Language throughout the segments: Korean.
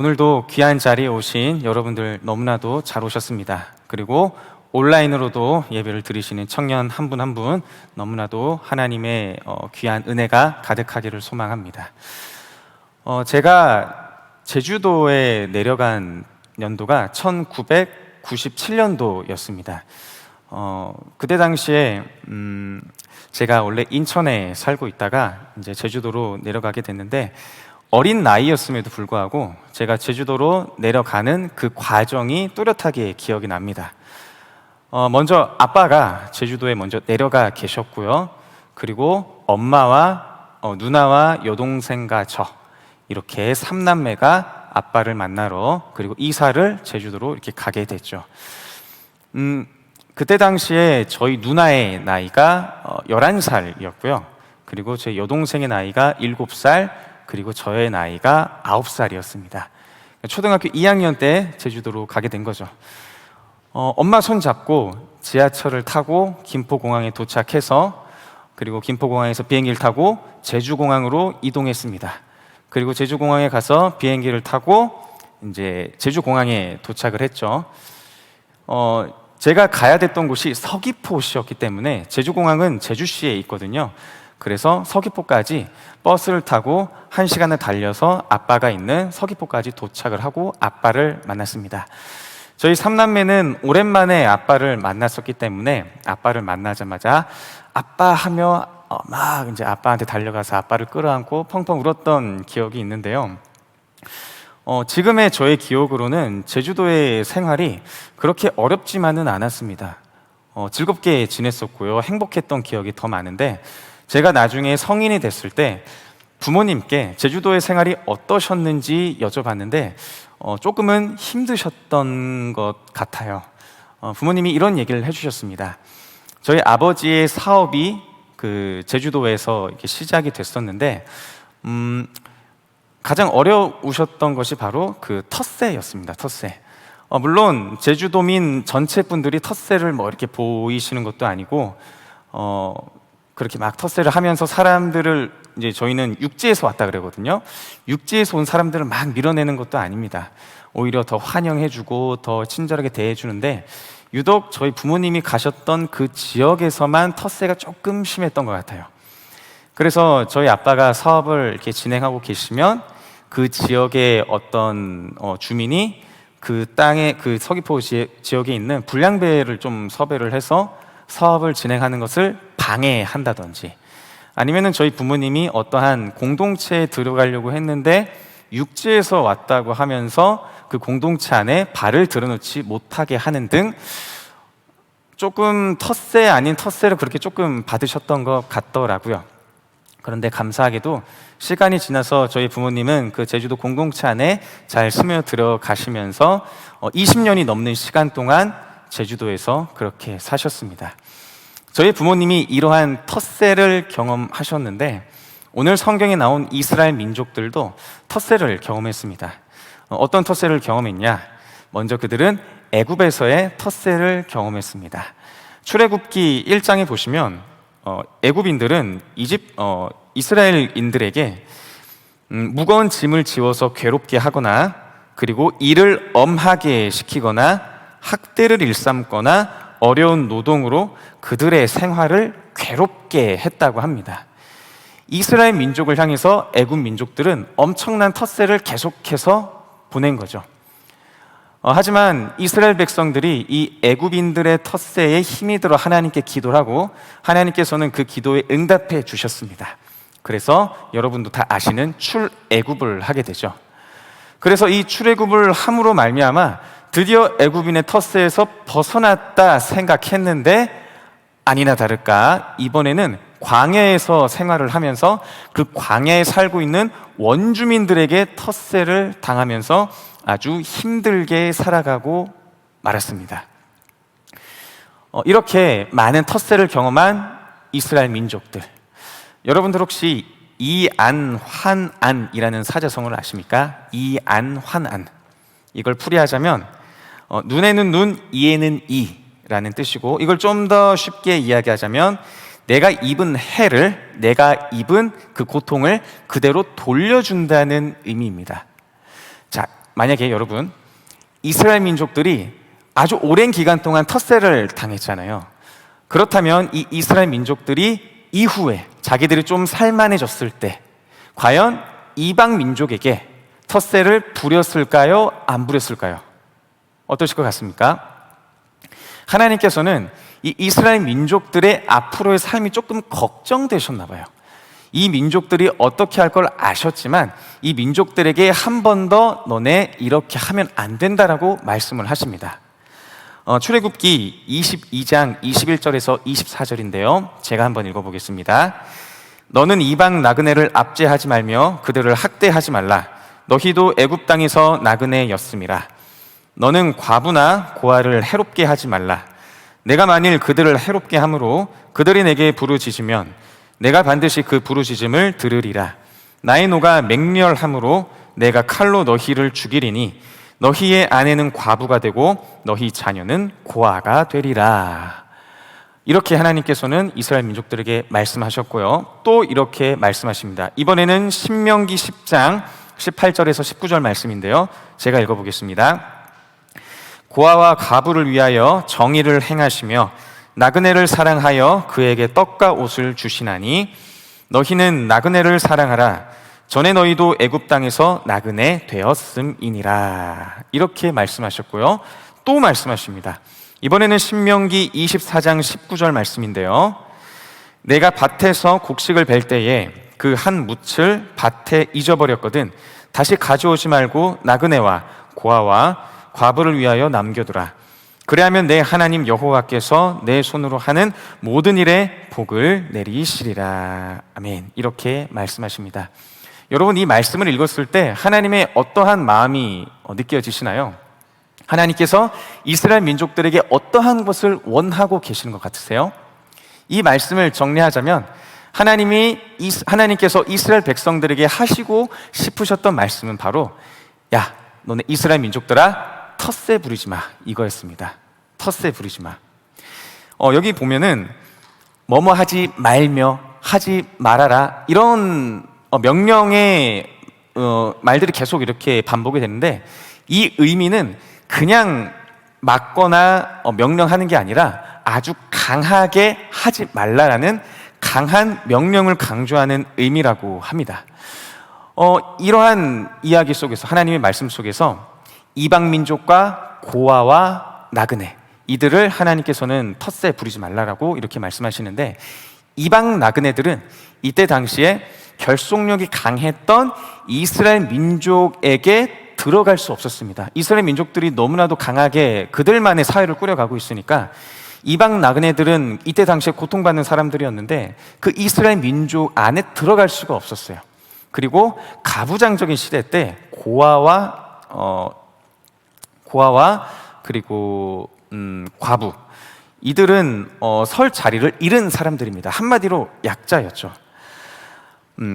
오늘도 귀한 자리에 오신 여러분들 너무나도 잘 오셨습니다. 그리고 온라인으로도 예배를 드리시는 청년 한 분 한 분 너무나도 하나님의 귀한 은혜가 가득하기를 소망합니다. 제가 제주도에 내려간 연도가 1997년도였습니다. 그때 당시에 제가 원래 인천에 살고 있다가 이제 제주도로 내려가게 됐는데, 어린 나이였음에도 불구하고 제가 제주도로 내려가는 그 과정이 뚜렷하게 기억이 납니다. 먼저 아빠가 제주도에 먼저 내려가 계셨고요. 그리고 엄마와 누나와 여동생과 저 이렇게 3남매가 아빠를 만나러, 그리고 이사를 제주도로 이렇게 가게 됐죠. 그때 당시에 저희 누나의 나이가 11살이었고요. 그리고 제 여동생의 나이가 7살, 그리고 저의 나이가 9살이었습니다. 초등학교 2학년 때 제주도로 가게 된 거죠. 엄마 손 잡고 지하철을 타고 김포공항에 도착해서, 그리고 김포공항에서 비행기를 타고 제주공항으로 이동했습니다. 그리고 제주공항에 가서 비행기를 타고 이제 제주공항에 도착을 했죠. 제가 가야 됐던 곳이 서귀포시였기 때문에, 제주공항은 제주시에 있거든요. 그래서 서귀포까지 버스를 타고 1시간을 달려서 아빠가 있는 서귀포까지 도착을 하고 아빠를 만났습니다. 저희 3남매는 오랜만에 아빠를 만났었기 때문에 아빠를 만나자마자 아빠 하며 막 이제 아빠한테 달려가서 아빠를 끌어안고 펑펑 울었던 기억이 있는데요. 지금의 저의 기억으로는 제주도의 생활이 그렇게 어렵지만은 않았습니다. 즐겁게 지냈었고요. 행복했던 기억이 더 많은데, 제가 나중에 성인이 됐을 때 부모님께 제주도의 생활이 어떠셨는지 여쭤봤는데 조금은 힘드셨던 것 같아요. 부모님이 이런 얘기를 해주셨습니다. 저희 아버지의 사업이 그 제주도에서 이렇게 시작이 됐었는데 가장 어려우셨던 것이 바로 그 텃세였습니다. 텃세. 물론 제주도민 전체 분들이 텃세를 뭐 이렇게 보이시는 것도 아니고 그렇게 막 텃세를 하면서 사람들을, 이제 저희는 육지에서 왔다 그러거든요. 육지에서 온 사람들을 막 밀어내는 것도 아닙니다. 오히려 더 환영해주고 더 친절하게 대해주는데, 유독 저희 부모님이 가셨던 그 지역에서만 텃세가 조금 심했던 것 같아요. 그래서 저희 아빠가 사업을 이렇게 진행하고 계시면 그 지역의 어떤 주민이 그 땅에, 그 서귀포 지역에 있는 불량배를 좀 섭외를 해서 사업을 진행하는 것을 방해한다든지, 아니면은 저희 부모님이 어떠한 공동체에 들어가려고 했는데 육지에서 왔다고 하면서 그 공동체 안에 발을 들어놓지 못하게 하는 등 조금 텃세 아닌 텃세를 그렇게 조금 받으셨던 것 같더라고요. 그런데 감사하게도 시간이 지나서 저희 부모님은 그 제주도 공동체 안에 잘 스며들어 가시면서 20년이 넘는 시간 동안 제주도에서 그렇게 사셨습니다. 저희 부모님이 이러한 텃세를 경험하셨는데, 오늘 성경에 나온 이스라엘 민족들도 텃세를 경험했습니다. 어떤 텃세를 경험했냐? 먼저 그들은 애굽에서의 텃세를 경험했습니다. 출애굽기 1장에 보시면 애굽인들은 이스라엘인들에게 무거운 짐을 지워서 괴롭게 하거나, 그리고 일을 엄하게 시키거나 학대를 일삼거나 어려운 노동으로 그들의 생활을 괴롭게 했다고 합니다. 이스라엘 민족을 향해서 애굽 민족들은 엄청난 텃세를 계속해서 보낸 거죠. 하지만 이스라엘 백성들이 이 애굽인들의 텃세에 힘이 들어 하나님께 기도를 하고, 하나님께서는 그 기도에 응답해 주셨습니다. 그래서 여러분도 다 아시는 출애굽을 하게 되죠. 그래서 이 출애굽을 함으로 말미암아 드디어 애굽인의 텃세에서 벗어났다 생각했는데, 아니나 다를까 이번에는 광야에서 생활을 하면서 그 광야에 살고 있는 원주민들에게 텃세를 당하면서 아주 힘들게 살아가고 말았습니다. 이렇게 많은 텃세를 경험한 이스라엘 민족들, 여러분들 혹시 이안환안이라는 사자성어를 아십니까? 이안환안. 이걸 풀이하자면 눈에는 눈, 이에는 이라는 뜻이고, 이걸 좀 더 쉽게 이야기하자면 내가 입은 해를, 내가 입은 그 고통을 그대로 돌려준다는 의미입니다. 자, 만약에 여러분, 이스라엘 민족들이 아주 오랜 기간 동안 텃세를 당했잖아요. 그렇다면 이 이스라엘 민족들이 이후에 자기들이 좀 살만해졌을 때 과연 이방 민족에게 텃세를 부렸을까요? 안 부렸을까요? 어떠실 것 같습니까? 하나님께서는 이 이스라엘 민족들의 앞으로의 삶이 조금 걱정되셨나 봐요. 이 민족들이 어떻게 할 걸 아셨지만 이 민족들에게 한 번 더 너네 이렇게 하면 안 된다라고 말씀을 하십니다. 출애굽기 22장 21절에서 24절인데요. 제가 한번 읽어보겠습니다. 너는 이방 나그네를 압제하지 말며 그들을 학대하지 말라. 너희도 애굽 땅에서 나그네였음이라. 너는 과부나 고아를 해롭게 하지 말라. 내가 만일 그들을 해롭게 함으로 그들이 내게 부르짖으면 내가 반드시 그 부르짖음을 들으리라. 나의 노가 맹렬함으로 내가 칼로 너희를 죽이리니 너희의 아내는 과부가 되고 너희 자녀는 고아가 되리라. 이렇게 하나님께서는 이스라엘 민족들에게 말씀하셨고요. 또 이렇게 말씀하십니다. 이번에는 신명기 10장 18절에서 19절 말씀인데요. 제가 읽어보겠습니다. 고아와 과부를 위하여 정의를 행하시며 나그네를 사랑하여 그에게 떡과 옷을 주시나니 너희는 나그네를 사랑하라. 전에 너희도 애굽 땅에서 나그네 되었음이니라. 이렇게 말씀하셨고요. 또 말씀하십니다. 이번에는 신명기 24장 19절 말씀인데요. 내가 밭에서 곡식을 벨 때에 그 한 뭇을 밭에 잊어버렸거든 다시 가져오지 말고 나그네와 고아와 과부를 위하여 남겨두라. 그래야면 내 하나님 여호와께서 내 손으로 하는 모든 일에 복을 내리시리라. 아멘. 이렇게 말씀하십니다. 여러분, 이 말씀을 읽었을 때 하나님의 어떠한 마음이 느껴지시나요? 하나님께서 이스라엘 민족들에게 어떠한 것을 원하고 계시는 것 같으세요? 이 말씀을 정리하자면 하나님께서 이스라엘 백성들에게 하시고 싶으셨던 말씀은 바로 야, 너네 이스라엘 민족들아 텃세 부리지 마, 이거였습니다. 텃세 부리지 마. 여기 보면은 뭐뭐 하지 말며 하지 말아라 이런 명령의 말들이 계속 이렇게 반복이 되는데 이 의미는 그냥 막거나 명령하는 게 아니라 아주 강하게 하지 말라라는 강한 명령을 강조하는 의미라고 합니다. 이러한 이야기 속에서 하나님의 말씀 속에서 이방 민족과 고아와 나그네 이들을 하나님께서는 텃세 부리지 말라라고 이렇게 말씀하시는데 이방 나그네들은 이때 당시에 결속력이 강했던 이스라엘 민족에게 들어갈 수 없었습니다. 이스라엘 민족들이 너무나도 강하게 그들만의 사회를 꾸려가고 있으니까 이방 나그네들은 이때 당시에 고통받는 사람들이었는데 그 이스라엘 민족 안에 들어갈 수가 없었어요. 그리고 가부장적인 시대 때 고아와 그리고 과부 이들은 설 자리를 잃은 사람들입니다. 한마디로 약자였죠.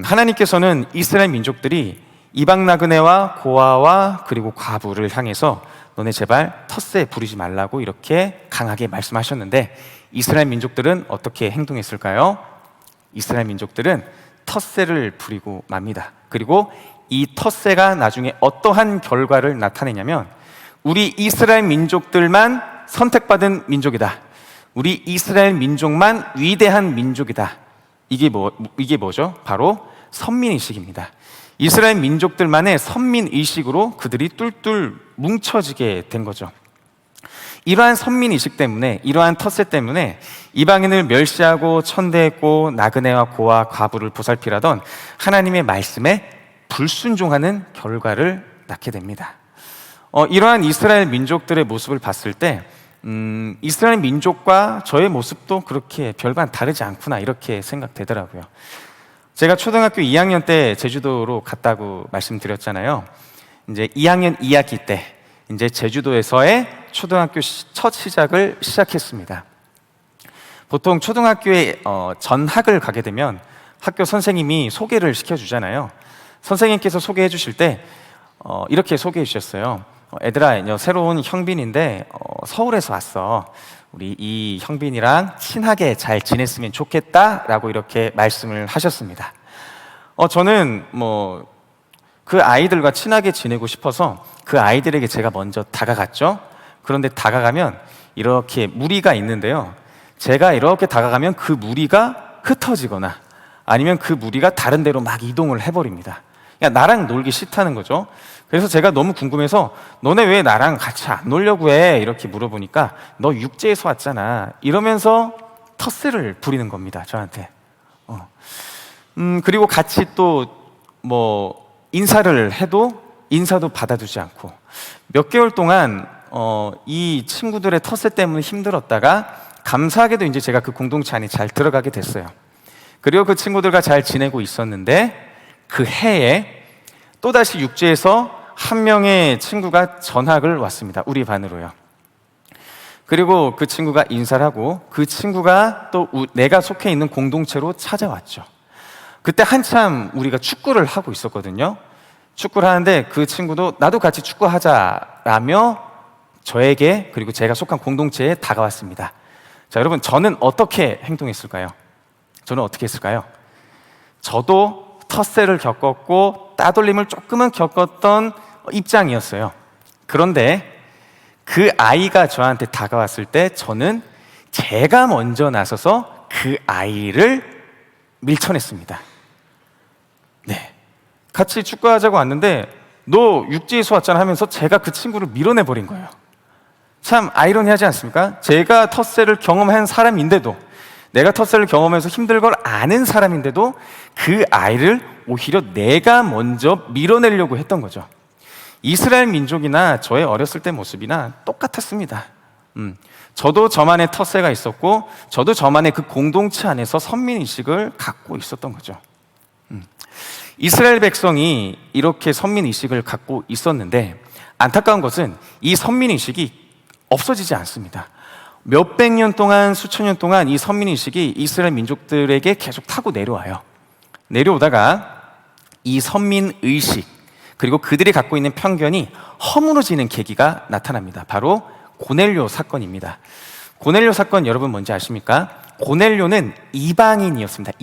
하나님께서는 이스라엘 민족들이 이방 나그네와 고아와 그리고 과부를 향해서 너네 제발 텃세 부리지 말라고 이렇게 강하게 말씀하셨는데 이스라엘 민족들은 어떻게 행동했을까요? 이스라엘 민족들은 텃세를 부리고 맙니다. 그리고 이 텃세가 나중에 어떠한 결과를 나타내냐면 우리 이스라엘 민족들만 선택받은 민족이다. 우리 이스라엘 민족만 위대한 민족이다. 이게 뭐죠? 바로 선민의식입니다. 이스라엘 민족들만의 선민의식으로 그들이 뚫뚫 뭉쳐지게 된 거죠. 이러한 선민의식 때문에, 이러한 텃세 때문에 이방인을 멸시하고 천대했고 나그네와 고아 과부를 보살피라던 하나님의 말씀에 불순종하는 결과를 낳게 됩니다. 이러한 이스라엘 민족들의 모습을 봤을 때 이스라엘 민족과 저의 모습도 그렇게 별반 다르지 않구나 이렇게 생각되더라고요. 제가 초등학교 2학년 때 제주도로 갔다고 말씀드렸잖아요. 이제 2학년 2학기 때 이제 제주도에서의 초등학교 첫 시작을 시작했습니다. 보통 초등학교에 전학을 가게 되면 학교 선생님이 소개를 시켜주잖아요. 선생님께서 소개해 주실 때 이렇게 소개해 주셨어요. 애들아, 새로운 형빈인데 서울에서 왔어. 우리 이 형빈이랑 친하게 잘 지냈으면 좋겠다라고 이렇게 말씀을 하셨습니다. 저는 그 아이들과 친하게 지내고 싶어서 그 아이들에게 제가 먼저 다가갔죠. 그런데 다가가면 이렇게 무리가 있는데요, 제가 이렇게 다가가면 그 무리가 흩어지거나 아니면 그 무리가 다른 데로 막 이동을 해버립니다. 그러니까 나랑 놀기 싫다는 거죠. 그래서 제가 너무 궁금해서 너네 왜 나랑 같이 안 놀려고 해? 이렇게 물어보니까 너 육지에서 왔잖아 이러면서 텃세를 부리는 겁니다, 저한테. 그리고 같이 또 뭐 인사를 해도 인사도 받아주지 않고 몇 개월 동안 이 친구들의 텃세 때문에 힘들었다가 감사하게도 이제 제가 그 공동체 안에 잘 들어가게 됐어요. 그리고 그 친구들과 잘 지내고 있었는데 그 해에 또다시 육지에서 한 명의 친구가 전학을 왔습니다. 우리 반으로요. 그리고 그 친구가 인사를 하고 그 친구가 또 내가 속해 있는 공동체로 찾아왔죠. 그때 한참 우리가 축구를 하고 있었거든요. 축구를 하는데 그 친구도 나도 같이 축구하자라며 저에게 그리고 제가 속한 공동체에 다가왔습니다. 자, 여러분, 저는 어떻게 행동했을까요? 저는 어떻게 했을까요? 저도 텃세를 겪었고 따돌림을 조금은 겪었던 입장이었어요. 그런데 그 아이가 저한테 다가왔을 때 저는 제가 먼저 나서서 그 아이를 밀쳐냈습니다. 네, 같이 축구하자고 왔는데 너 육지에서 왔잖아 하면서 제가 그 친구를 밀어내버린 거예요. 참 아이러니하지 않습니까? 제가 텃세를 경험한 사람인데도, 내가 텃세를 경험해서 힘들 걸 아는 사람인데도 그 아이를 오히려 내가 먼저 밀어내려고 했던 거죠. 이스라엘 민족이나 저의 어렸을 때 모습이나 똑같았습니다. 저도 저만의 텃세가 있었고 저도 저만의 그 공동체 안에서 선민의식을 갖고 있었던 거죠. 이스라엘 백성이 이렇게 선민의식을 갖고 있었는데 안타까운 것은 이 선민의식이 없어지지 않습니다. 몇백 년 동안, 수천 년 동안 이 선민의식이 이스라엘 민족들에게 계속 타고 내려와요. 내려오다가 이 선민의식 그리고 그들이 갖고 있는 편견이 허물어지는 계기가 나타납니다. 바로 고넬료 사건입니다. 고넬료 사건 여러분 뭔지 아십니까? 고넬료는 이방인이었습니다.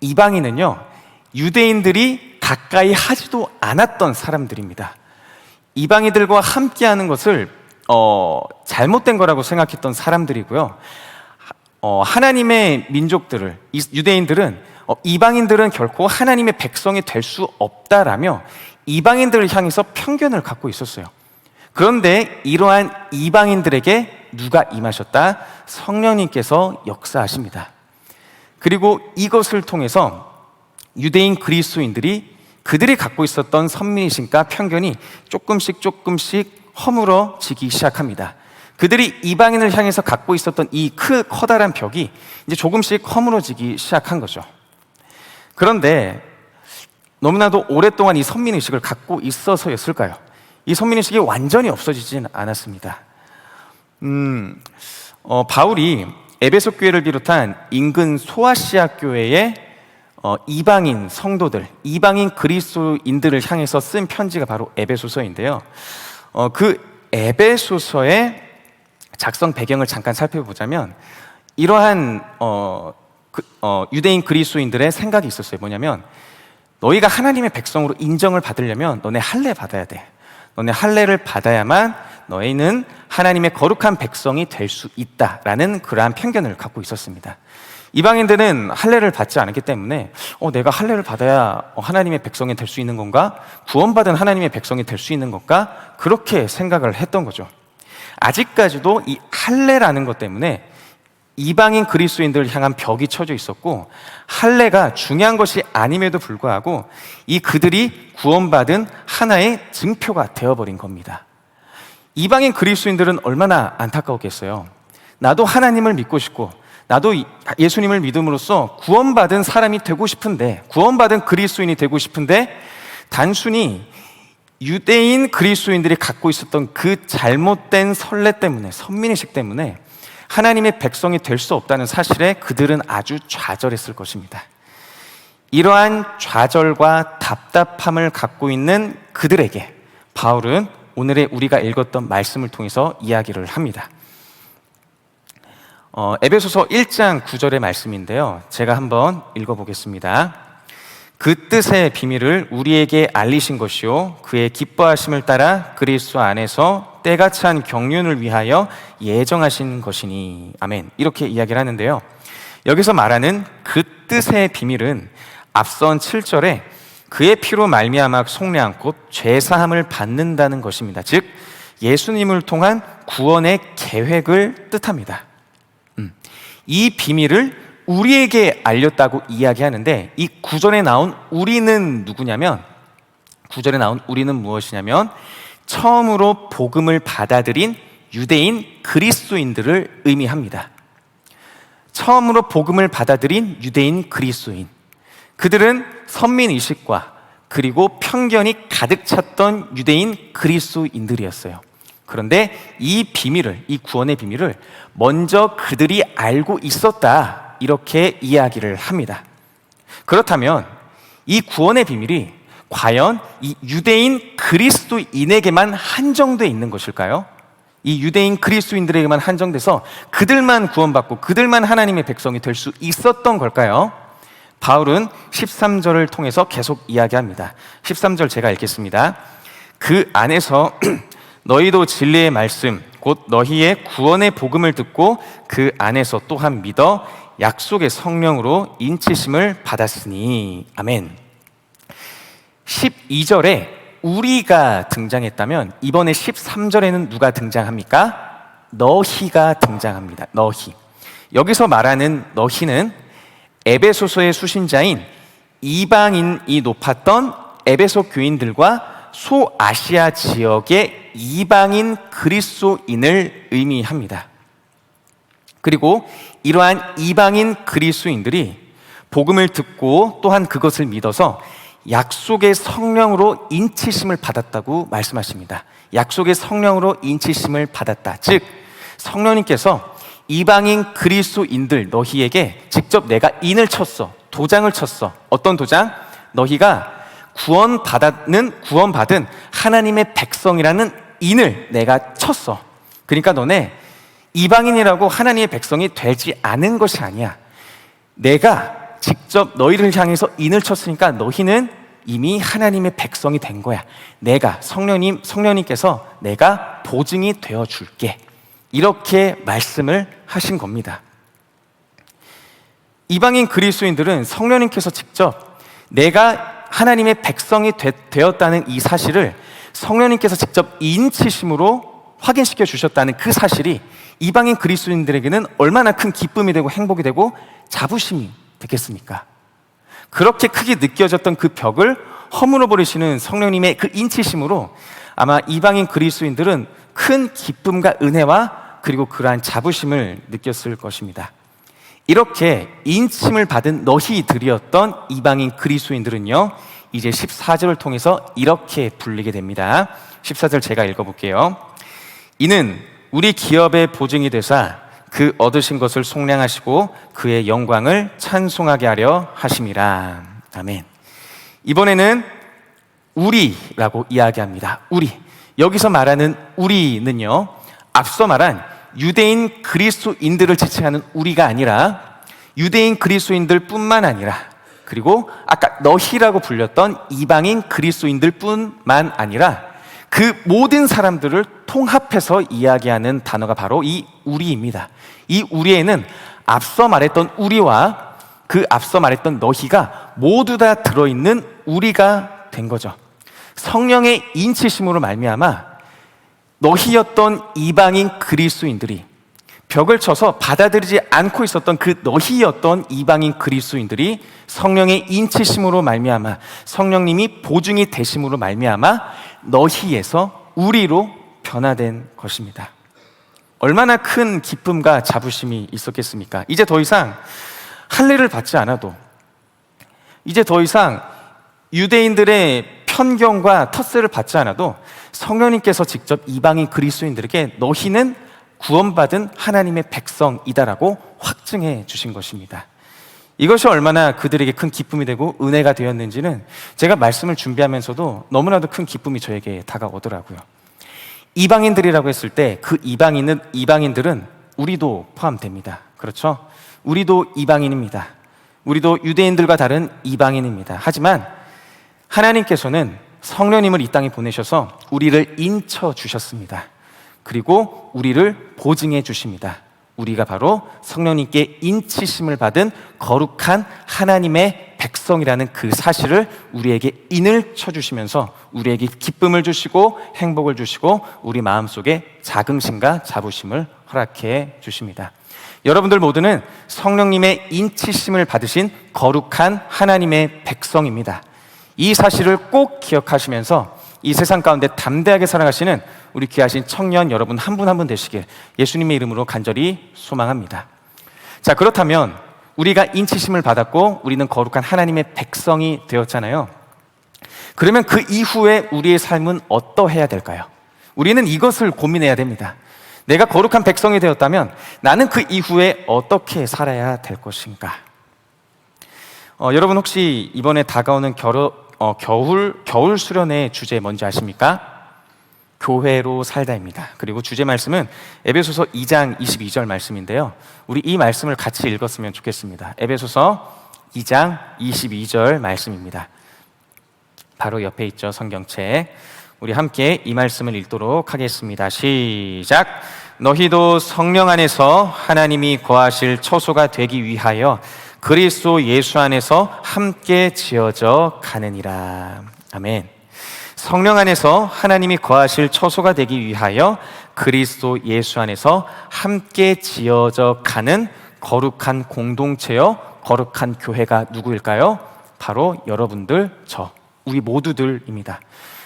이방인은요, 유대인들이 가까이 하지도 않았던 사람들입니다. 이방인들과 함께하는 것을 잘못된 거라고 생각했던 사람들이고요. 하나님의 민족들을, 유대인들은 이방인들은 결코 하나님의 백성이 될 수 없다라며 이방인들을 향해서 편견을 갖고 있었어요. 그런데 이러한 이방인들에게 누가 임하셨다? 성령님께서 역사하십니다. 그리고 이것을 통해서 유대인 그리스도인들이 그들이 갖고 있었던 선민의식과 편견이 조금씩 허물어지기 시작합니다. 그들이 이방인을 향해서 갖고 있었던 이 커다란 벽이 이제 조금씩 허물어지기 시작한 거죠. 그런데 너무나도 오랫동안 이 선민의식을 갖고 있어서였을까요? 이 선민의식이 완전히 없어지진 않았습니다. 바울이 에베소 교회를 비롯한 인근 소아시아 교회의 이방인 성도들, 이방인 그리스도인들을 향해서 쓴 편지가 바로 에베소서인데요. 그 에베소서의 작성 배경을 잠깐 살펴보자면 이러한 유대인 그리스도인들의 생각이 있었어요. 뭐냐면 너희가 하나님의 백성으로 인정을 받으려면 너네 할례 받아야 돼. 너네 할례를 받아야만 너희는 하나님의 거룩한 백성이 될 수 있다라는 그러한 편견을 갖고 있었습니다. 이방인들은 할례를 받지 않았기 때문에 내가 할례를 받아야 하나님의 백성이 될 수 있는 건가? 구원받은 하나님의 백성이 될 수 있는 건가? 그렇게 생각을 했던 거죠. 아직까지도 이 할례라는 것 때문에 이방인 그리스도인들을 향한 벽이 쳐져 있었고 할례가 중요한 것이 아님에도 불구하고 이 그들이 구원받은 하나의 증표가 되어버린 겁니다. 이방인 그리스도인들은 얼마나 안타까웠겠어요. 나도 하나님을 믿고 싶고 나도 예수님을 믿음으로써 구원받은 사람이 되고 싶은데, 구원받은 그리스도인이 되고 싶은데 단순히 유대인 그리스도인들이 갖고 있었던 그 잘못된 선례 때문에, 선민의식 때문에 하나님의 백성이 될 수 없다는 사실에 그들은 아주 좌절했을 것입니다. 이러한 좌절과 답답함을 갖고 있는 그들에게 바울은 오늘의 우리가 읽었던 말씀을 통해서 이야기를 합니다. 에베소서 1장 9절의 말씀인데요, 제가 한번 읽어보겠습니다. 그 뜻의 비밀을 우리에게 알리신 것이요 그의 기뻐하심을 따라 그리스도 안에서 때가 찬 경륜을 위하여 예정하신 것이니. 아멘. 이렇게 이야기를 하는데요, 여기서 말하는 그 뜻의 비밀은 앞선 7절에 그의 피로 말미암아 속량 곧 죄사함을 받는다는 것입니다. 즉 예수님을 통한 구원의 계획을 뜻합니다. 이 비밀을 우리에게 알렸다고 이야기하는데, 이 구절에 나온 우리는 누구냐면, 구절에 나온 우리는 무엇이냐면 처음으로 복음을 받아들인 유대인 그리스도인들을 의미합니다. 처음으로 복음을 받아들인 유대인 그리스도인, 그들은 선민의식과 그리고 편견이 가득 찼던 유대인 그리스도인들이었어요. 그런데 이 비밀을, 이 구원의 비밀을 먼저 그들이 알고 있었다, 이렇게 이야기를 합니다. 그렇다면 이 구원의 비밀이 과연 이 유대인 그리스도인에게만 한정되어 있는 것일까요? 이 유대인 그리스도인들에게만 한정돼서 그들만 구원받고 그들만 하나님의 백성이 될 수 있었던 걸까요? 바울은 13절을 통해서 계속 이야기합니다. 13절 제가 읽겠습니다. 그 안에서 너희도 진리의 말씀 곧 너희의 구원의 복음을 듣고 그 안에서 또한 믿어 약속의 성령으로 인치심을 받았으니. 아멘. 12절에 우리가 등장했다면 이번에 13절에는 누가 등장합니까? 너희가 등장합니다. 너희. 여기서 말하는 너희는 에베소서의 수신자인 이방인이 높았던 에베소 교인들과 소아시아 지역의 이방인 그리스도인을 의미합니다. 그리고 이러한 이방인 그리스도인들이 복음을 듣고 또한 그것을 믿어서 약속의 성령으로 인치심을 받았다고 말씀하십니다. 약속의 성령으로 인치심을 받았다. 즉 성령님께서 이방인 그리스도인들 너희에게 직접 내가 인을 쳤어, 도장을 쳤어. 어떤 도장? 너희가 구원받은 하나님의 백성이라는 인을 내가 쳤어. 그러니까 너네 이방인이라고 하나님의 백성이 되지 않은 것이 아니야. 내가 직접 너희를 향해서 인을 쳤으니까 너희는 이미 하나님의 백성이 된 거야. 내가 성령님께서 내가 보증이 되어 줄게. 이렇게 말씀을 하신 겁니다. 이방인 그리스도인들은 성령님께서 직접 내가 하나님의 백성이 되었다는 이 사실을 성령님께서 직접 인치심으로 확인시켜 주셨다는 그 사실이 이방인 그리스도인들에게는 얼마나 큰 기쁨이 되고 행복이 되고 자부심이 되겠습니까? 그렇게 크게 느껴졌던 그 벽을 허물어 버리시는 성령님의 그 인치심으로 아마 이방인 그리스도인들은 큰 기쁨과 은혜와 그리고 그러한 자부심을 느꼈을 것입니다. 이렇게 인침을 받은 너희들이었던 이방인 그리스도인들은요, 이제 14절을 통해서 이렇게 불리게 됩니다. 14절 제가 읽어볼게요. 이는 우리 기업의 보증이 되사 그 얻으신 것을 속량하시고 그의 영광을 찬송하게 하려 하심이라. 아멘. 이번에는 우리라고 이야기합니다. 우리. 여기서 말하는 우리는요, 앞서 말한 유대인 그리스도인들을 지칭하는 우리가 아니라 유대인 그리스도인들 뿐만 아니라, 그리고 아까 너희라고 불렸던 이방인 그리스도인들 뿐만 아니라 그 모든 사람들을 통합해서 이야기하는 단어가 바로 이 우리입니다. 이 우리에는 앞서 말했던 우리와 그 앞서 말했던 너희가 모두 다 들어있는 우리가 된 거죠. 성령의 인치심으로 말미암아 너희였던 이방인 그리스도인들이, 벽을 쳐서 받아들이지 않고 있었던 그 너희였던 이방인 그리스도인들이 성령의 인치심으로 말미암아, 성령님이 보증이 되심으로 말미암아 너희에서 우리로 변화된 것입니다. 얼마나 큰 기쁨과 자부심이 있었겠습니까? 이제 더 이상 할례를 받지 않아도, 이제 더 이상 유대인들의 편견과 텃세를 받지 않아도 성령님께서 직접 이방인 그리스도인들에게 너희는 구원받은 하나님의 백성이다라고 확증해 주신 것입니다. 이것이 얼마나 그들에게 큰 기쁨이 되고 은혜가 되었는지는 제가 말씀을 준비하면서도 너무나도 큰 기쁨이 저에게 다가오더라고요. 이방인들이라고 했을 때 그 이방인들은 우리도 포함됩니다. 그렇죠? 우리도 이방인입니다. 우리도 유대인들과 다른 이방인입니다. 하지만 하나님께서는 성령님을 이 땅에 보내셔서 우리를 인쳐 주셨습니다. 그리고 우리를 보증해 주십니다. 우리가 바로 성령님께 인치심을 받은 거룩한 하나님의 백성이라는 그 사실을 우리에게 인을 쳐주시면서 우리에게 기쁨을 주시고 행복을 주시고 우리 마음속에 자긍심과 자부심을 허락해 주십니다. 여러분들 모두는 성령님의 인치심을 받으신 거룩한 하나님의 백성입니다. 이 사실을 꼭 기억하시면서 이 세상 가운데 담대하게 살아가시는 우리 귀하신 청년 여러분 한 분 한 분 되시길 예수님의 이름으로 간절히 소망합니다. 자, 그렇다면 우리가 인치심을 받았고 우리는 거룩한 하나님의 백성이 되었잖아요. 그러면 그 이후에 우리의 삶은 어떠해야 될까요? 우리는 이것을 고민해야 됩니다. 내가 거룩한 백성이 되었다면 나는 그 이후에 어떻게 살아야 될 것인가? 여러분 혹시 이번에 다가오는 겨울 수련의 주제 뭔지 아십니까? 교회로 살다입니다. 그리고 주제 말씀은 에베소서 2장 22절 말씀인데요. 우리 이 말씀을 같이 읽었으면 좋겠습니다. 에베소서 2장 22절 말씀입니다. 바로 옆에 있죠, 성경책. 우리 함께 이 말씀을 읽도록 하겠습니다. 시작! 너희도 성령 안에서 하나님이 거하실 처소가 되기 위하여 그리스도 예수 안에서 함께 지어져 가느니라. 아멘. 성령 안에서 하나님이 거하실 처소가 되기 위하여 그리스도 예수 안에서 함께 지어져 가는 거룩한 공동체요, 거룩한 교회가 누구일까요? 바로 여러분들, 우리 모두들입니다.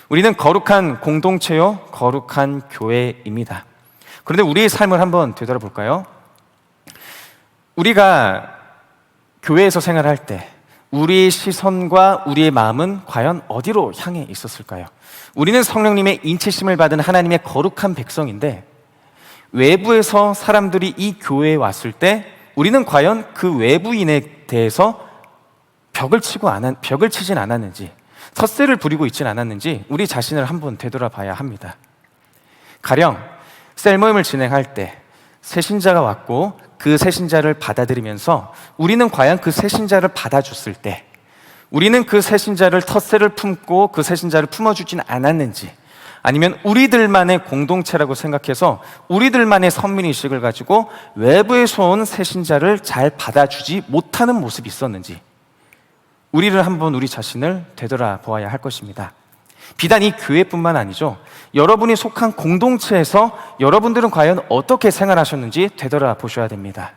우리는 거룩한 공동체요, 거룩한 교회입니다. 그런데 우리의 삶을 한번 되돌아볼까요? 우리가 교회에서 생활할 때 우리의 시선과 우리의 마음은 과연 어디로 향해 있었을까요? 우리는 성령님의 인치심을 받은 하나님의 거룩한 백성인데 외부에서 사람들이 이 교회에 왔을 때 우리는 과연 그 외부인에 대해서 벽을 치진 않았는지, 텃세를 부리고 있진 않았는지 우리 자신을 한번 되돌아봐야 합니다. 가령 셀 모임을 진행할 때 새신자가 왔고 그 새신자를 받아들이면서 우리는 과연 그 새신자를 받아줬을 때 우리는 그 새신자를 텃세를 품고 그 새신자를 품어주진 않았는지, 아니면 우리들만의 공동체라고 생각해서 우리들만의 선민의식을 가지고 외부에서 온 새신자를 잘 받아주지 못하는 모습이 있었는지 우리를 한번 우리 자신을 되돌아보아야 할 것입니다. 비단 이 교회뿐만 아니죠. 여러분이 속한 공동체에서 여러분들은 과연 어떻게 생활하셨는지 되돌아보셔야 됩니다.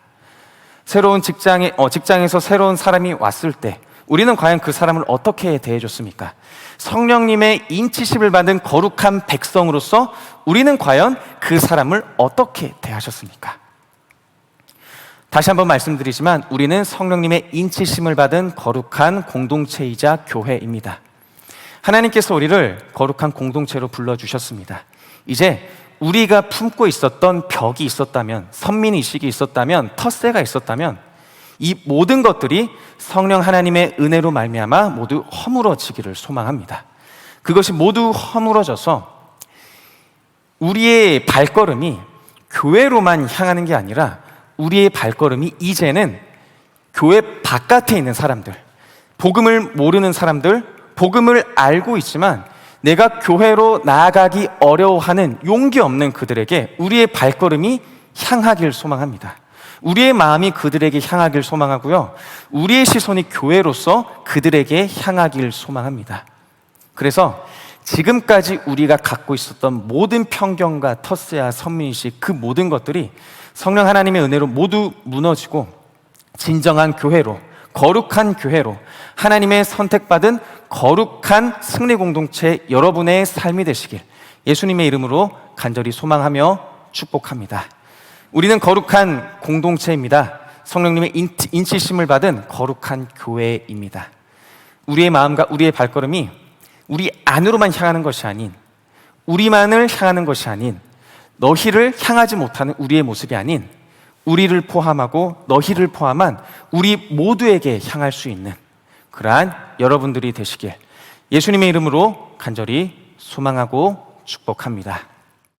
새로운 직장에서 새로운 사람이 왔을 때 우리는 과연 그 사람을 어떻게 대해줬습니까? 성령님의 인치심을 받은 거룩한 백성으로서 우리는 과연 그 사람을 어떻게 대하셨습니까? 다시 한번 말씀드리지만 우리는 성령님의 인치심을 받은 거룩한 공동체이자 교회입니다. 하나님께서 우리를 거룩한 공동체로 불러주셨습니다. 이제 우리가 품고 있었던 벽이 있었다면, 선민의식이 있었다면, 텃세가 있었다면 이 모든 것들이 성령 하나님의 은혜로 말미암아 모두 허물어지기를 소망합니다. 그것이 모두 허물어져서 우리의 발걸음이 교회로만 향하는 게 아니라 우리의 발걸음이 이제는 교회 바깥에 있는 사람들, 복음을 모르는 사람들, 복음을 알고 있지만 내가 교회로 나아가기 어려워하는 용기 없는 그들에게 우리의 발걸음이 향하길 소망합니다. 우리의 마음이 그들에게 향하길 소망하고요, 우리의 시선이 교회로서 그들에게 향하길 소망합니다. 그래서 지금까지 우리가 갖고 있었던 모든 편견과 텃세와 선민의식, 그 모든 것들이 성령 하나님의 은혜로 모두 무너지고 진정한 교회로, 거룩한 교회로, 하나님의 선택받은 거룩한 승리 공동체 여러분의 삶이 되시길 예수님의 이름으로 간절히 소망하며 축복합니다. 우리는 거룩한 공동체입니다. 성령님의 인치심을 받은 거룩한 교회입니다. 우리의 마음과 우리의 발걸음이 우리 안으로만 향하는 것이 아닌, 우리만을 향하는 것이 아닌, 너희를 향하지 못하는 우리의 모습이 아닌, 우리를 포함하고 너희를 포함한 우리 모두에게 향할 수 있는 그러한 여러분들이 되시길 예수님의 이름으로 간절히 소망하고 축복합니다.